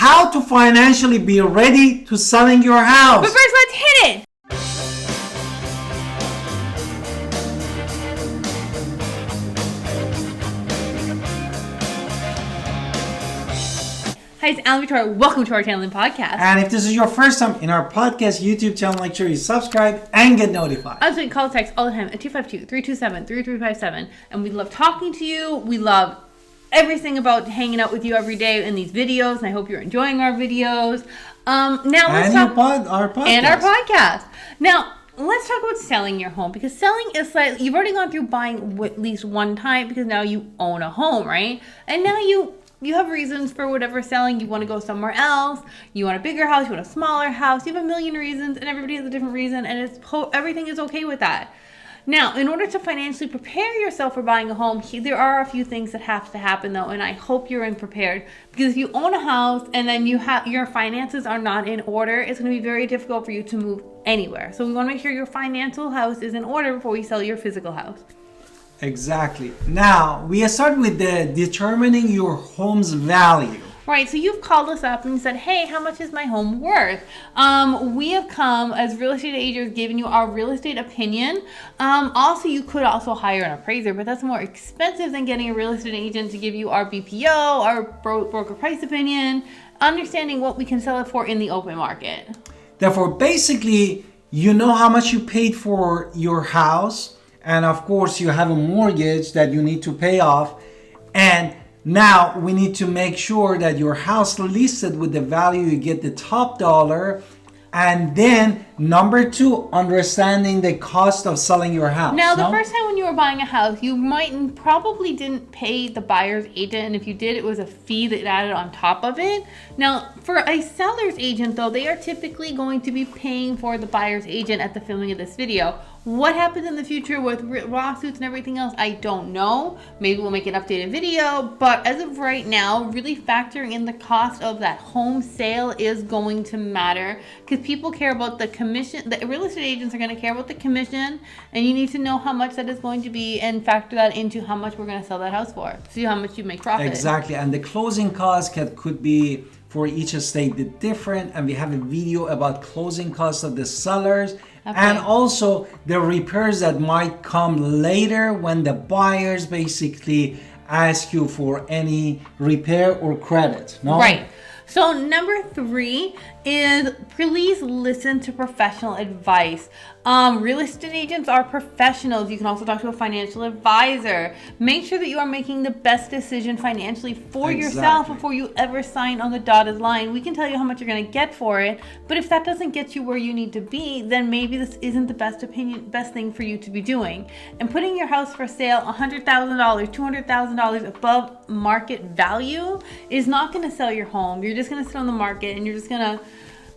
how to financially be ready to selling your house. But first, let's hit it. Hi, it's Alan Victoria. Welcome to our channel and podcast. And if this is your first time in our podcast YouTube channel, make sure you subscribe and get notified. Also, you can call text all the time at 252-327-3357. And we love talking to you. We love everything about hanging out with you every day in these videos. And I hope you're enjoying our videos. Now let's talk our podcast. And our podcast. Now, let's talk about selling your home, because selling is slightly, you've already gone through buying at least one time because now you own a home, right? And now you have reasons for whatever selling. You want to go somewhere else. You want a bigger house. You want a smaller house. You have a million reasons, and everybody has a different reason, and everything is okay with that. Now, in order to financially prepare yourself for buying a home, there are a few things that have to happen, though, and I hope you're prepared. Because if you own a house and then your finances are not in order, it's going to be very difficult for you to move anywhere. So we want to make sure your financial house is in order before we sell your physical house. Exactly. Now, we start with determining your home's value. Right, so you've called us up and said, hey, how much is my home worth? We have come as real estate agents, giving you our real estate opinion. Also, you could also hire an appraiser, but that's more expensive than getting a real estate agent to give you our BPO, our broker price opinion, understanding what we can sell it for in the open market. Therefore, basically, you know how much you paid for your house, and of course, you have a mortgage that you need to pay off, and now we need to make sure that your house listed with the value, you get the top dollar. And then number two, understanding the cost of selling your house. Now, the first time when you were buying a house, you probably didn't pay the buyer's agent. And if you did, it was a fee that added on top of it. Now, for a seller's agent, though, they are typically going to be paying for the buyer's agent at the filming of this video. What happens in the future with lawsuits and everything else, I don't know. Maybe we'll make an updated video. But as of right now, really factoring in the cost of that home sale is going to matter, because people care about the commission. The real estate agents are going to care about the commission, and you need to know how much that is going to be and factor that into how much we're going to sell that house for. See how much you make profit. Exactly. And the closing cost could be for each estate different. And we have a video about closing costs of the sellers. Okay. And also the repairs that might come later when the buyers basically ask you for any repair or credit. No? Right. So number 3 is please listen to professional advice. Real estate agents are professionals. You can also talk to a financial advisor. Make sure that you are making the best decision financially for yourself before you ever sign on the dotted line. We can tell you how much you're going to get for it, but if that doesn't get you where you need to be, then maybe this isn't the best thing for you to be doing. And putting your house for sale $100,000, $200,000 above market value is not going to sell your home. You're just going to sit on the market, and you're just going to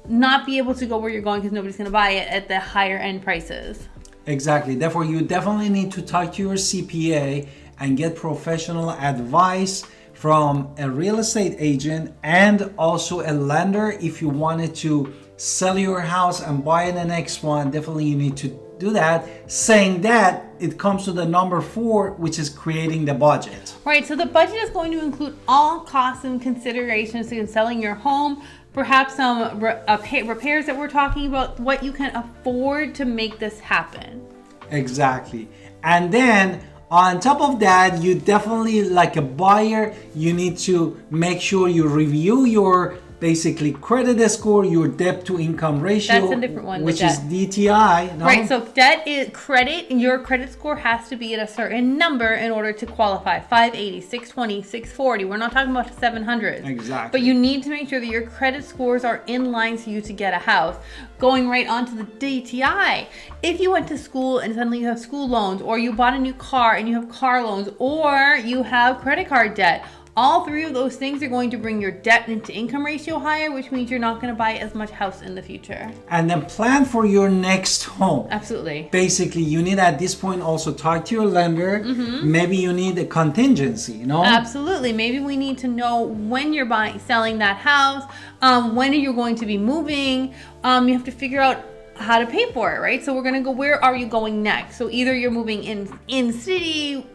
not be able to go where you're going because nobody's going to buy it at the higher end prices. Exactly. Therefore, you definitely need to talk to your CPA and get professional advice from a real estate agent and also a lender. If you wanted to sell your house and buy the next one, definitely you need to do that. Saying that, it comes to the number 4, which is creating the budget. Right. So the budget is going to include all costs and considerations in selling your home. Perhaps some repairs that we're talking about, what you can afford to make this happen. Exactly. And then on top of that, you definitely, like a buyer, you need to make sure you review your basically credit score, your debt to income ratio. That's a different one. Which is DTI. No? Right, so debt is credit, and your credit score has to be at a certain number in order to qualify. 580, 620, 640. We're not talking about 700. Exactly. But you need to make sure that your credit scores are in line for you to get a house. Going right on to the DTI. If you went to school and suddenly you have school loans, or you bought a new car and you have car loans, or you have credit card debt, all 3 of those things are going to bring your debt into income ratio higher, which means you're not going to buy as much house in the future. And then plan for your next home. Absolutely. Basically, you need at this point also talk to your lender. Mm-hmm. Maybe you need a contingency, you know? Absolutely. Maybe we need to know when you're selling that house, when are you going to be moving. You have to figure out how to pay for it, right? So we're going to go, where are you going next? So either you're moving in city,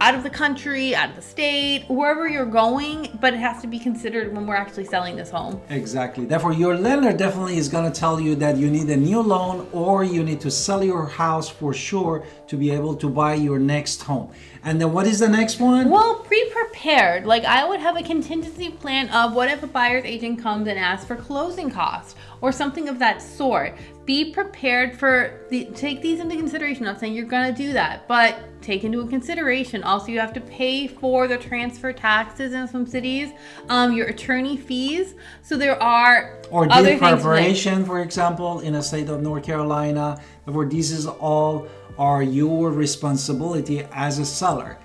out of the country, out of the state, wherever you're going, but it has to be considered when we're actually selling this home. Exactly. Therefore, your lender definitely is going to tell you that you need a new loan or you need to sell your house for sure to be able to buy your next home. And then what is the next one? Well, be prepared. Like, I would have a contingency plan of what if a buyer's agent comes and asks for closing costs or something of that sort. Be prepared take these into consideration. I'm not saying you're going to do that, but take into consideration. Also, you have to pay for the transfer taxes in some cities, your attorney fees. So there are or other deed things preparation, for example, in a state of North Carolina, where these is all are your responsibility as a seller.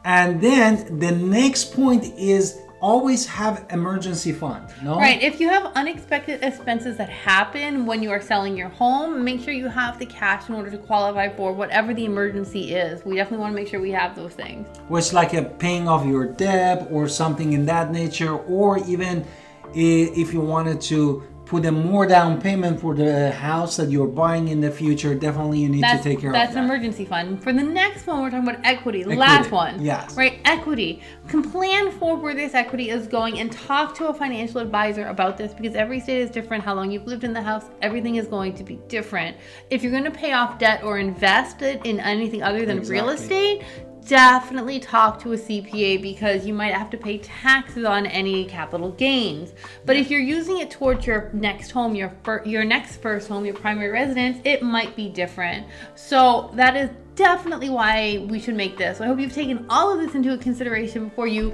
And then the next point is always have emergency fund. No? Right. If you have unexpected expenses that happen when you are selling your home, make sure you have the cash in order to qualify for whatever the emergency is. We definitely want to make sure we have those things. Which like a paying off your debt or something in that nature, or even if you wanted to put a more down payment for the house that you're buying in the future, definitely you need to take care of that. That's an emergency fund. For the next one, we're talking about equity. Last one. Yes. Right, equity. Can plan for where this equity is going and talk to a financial advisor about this, because every state is different. How long you've lived in the house, everything is going to be different. If you're going to pay off debt or invest it in anything other than real estate, definitely talk to a CPA, because you might have to pay taxes on any capital gains. But if you're using it towards your next home, your next first home, your primary residence, it might be different. So that is definitely why we should make this. So I hope you've taken all of this into consideration before you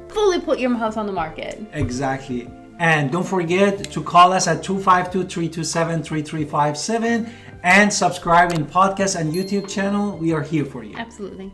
fully put your house on the market. Exactly. And don't forget to call us at 252-327-3357 and subscribe in podcast and YouTube channel. We are here for you. Absolutely.